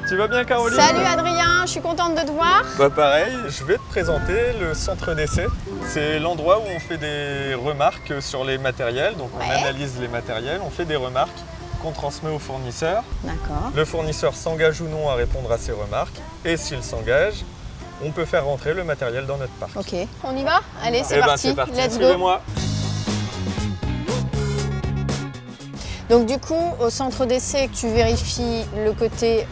Tu vas bien, Caroline? Salut Adrien, je suis contente de te voir. Bah pareil, je vais te présenter le centre d'essai. C'est l'endroit où on fait des remarques sur les matériels. Donc on analyse les matériels, on fait des remarques qu'on transmet au fournisseur. D'accord. Le fournisseur s'engage ou non à répondre à ces remarques. Et s'il s'engage, on peut faire rentrer le matériel dans notre parc. Ok, on y va? Allez, c'est parti. Let's go. Suivez-moi. Donc du coup, au centre d'essai, tu vérifies le côté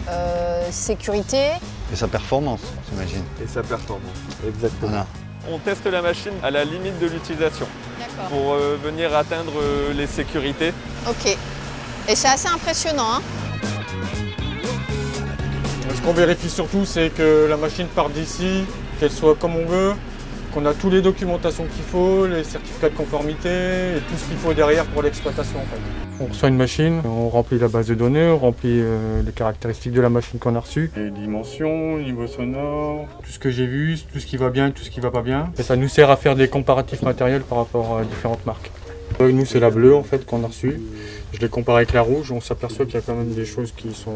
sécurité. Et sa performance, j'imagine. Et sa performance, exactement. Voilà. On teste la machine à la limite de l'utilisation pour venir atteindre les sécurités. Ok. Et c'est assez impressionnant, hein? Ce qu'on vérifie surtout, c'est que la machine parte d'ici, qu'elle soit comme on veut, qu'on a toutes les documentations qu'il faut, les certificats de conformité et tout ce qu'il faut derrière pour l'exploitation en fait. On reçoit une machine, on remplit la base de données, on remplit les caractéristiques de la machine qu'on a reçue, les dimensions, le niveau sonore, tout ce que j'ai vu, tout ce qui va bien, tout ce qui va pas bien. Et ça nous sert à faire des comparatifs matériels par rapport à différentes marques. Nous c'est la bleue en fait qu'on a reçue. Je les compare avec la rouge, on s'aperçoit qu'il y a quand même des choses qui sont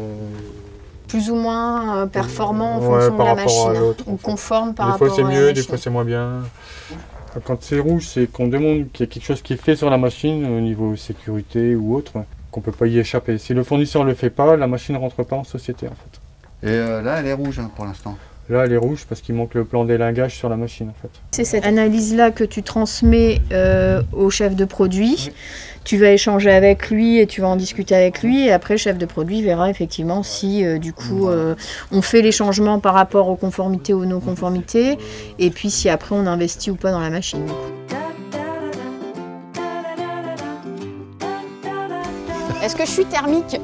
plus ou moins performant en fonction de la machine, ou conforme par rapport à la machine. Des fois c'est mieux, des fois c'est moins bien. Quand c'est rouge, c'est qu'on demande qu'il y a quelque chose qui est fait sur la machine au niveau sécurité ou autre, qu'on ne peut pas y échapper. Si le fournisseur ne le fait pas, la machine ne rentre pas en société en fait. Et là elle est rouge hein, pour l'instant. Là elle est rouge parce qu'il manque le plan d'élingage sur la machine en fait. C'est cette analyse-là que tu transmets au chef de produit. Oui. Tu vas échanger avec lui et tu vas en discuter avec lui. Et après, le chef de produit verra effectivement si du coup on fait les changements par rapport aux conformités ou non-conformités. Et puis si après on investit ou pas dans la machine. Est-ce que je suis thermique?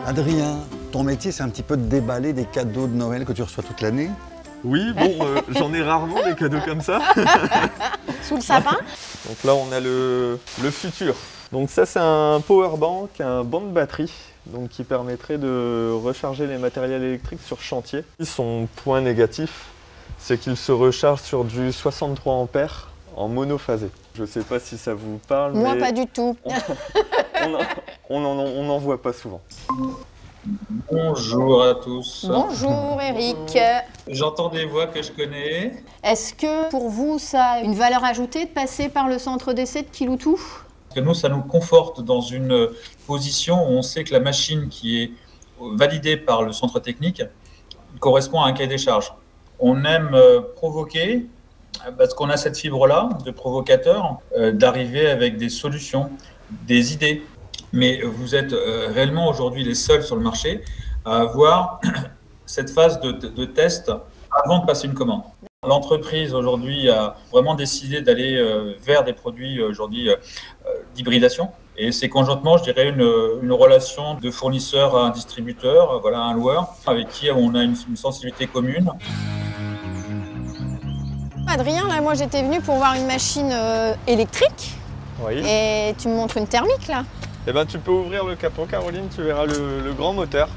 Adrien, ton métier c'est un petit peu de déballer des cadeaux de Noël que tu reçois toute l'année? Oui, bon, j'en ai rarement des cadeaux comme ça. Sous le sapin. Donc là, on a le futur. Donc ça, c'est un power bank, un banc de batterie, donc qui permettrait de recharger les matériels électriques sur chantier. Son point négatif, c'est qu'il se recharge sur du 63 ampères en monophasé. Je ne sais pas si ça vous parle. Moi, mais pas du tout. On n'en voit pas souvent. Bonjour à tous. Bonjour Eric. J'entends des voix que je connais. Est-ce que pour vous, ça a une valeur ajoutée de passer par le centre d'essai de Kiloutou? Parce que nous, ça nous conforte dans une position où on sait que la machine qui est validée par le centre technique correspond à un cahier des charges. On aime provoquer, parce qu'on a cette fibre-là de provocateur, d'arriver avec des solutions, des idées. Mais vous êtes réellement aujourd'hui les seuls sur le marché à avoir cette phase de test avant de passer une commande. L'entreprise aujourd'hui a vraiment décidé d'aller vers des produits aujourd'hui d'hybridation. Et c'est conjointement, je dirais, une relation de fournisseur à un distributeur, voilà, un loueur, avec qui on a une sensibilité commune. Adrien, là, moi j'étais venue pour voir une machine électrique. Oui. Et tu me montres une thermique là. Eh ben, tu peux ouvrir le capot, Caroline, tu verras le grand moteur.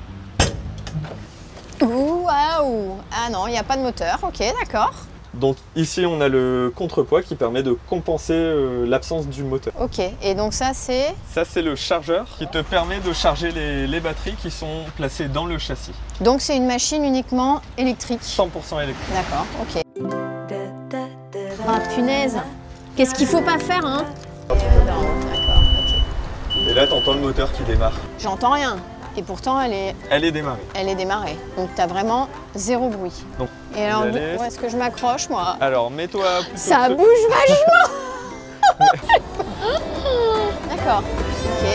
Waouh! Ah non, il n'y a pas de moteur, ok, d'accord. Donc ici, on a le contrepoids qui permet de compenser l'absence du moteur. Ok, et donc ça c'est? Ça c'est le chargeur qui te permet de charger les batteries qui sont placées dans le châssis. Donc c'est une machine uniquement électrique? 100% électrique. D'accord, ok. Ah punaise! Qu'est-ce qu'il faut pas faire, hein? D'accord, ok. Et là, tu entends le moteur qui démarre. J'entends rien. Et pourtant, elle est démarrée. Elle est démarrée. Donc, tu as vraiment zéro bruit. Donc, et alors, où est-ce que je m'accroche, moi? Alors, mets-toi... Ça bouge vachement. D'accord. Ok.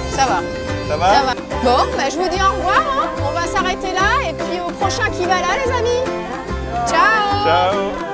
Ça va. Ça va? Ça va. Bon, bah, je vous dis au revoir. Hein. On va s'arrêter là. Et puis, au prochain qui va là, les amis. Ciao. Ciao.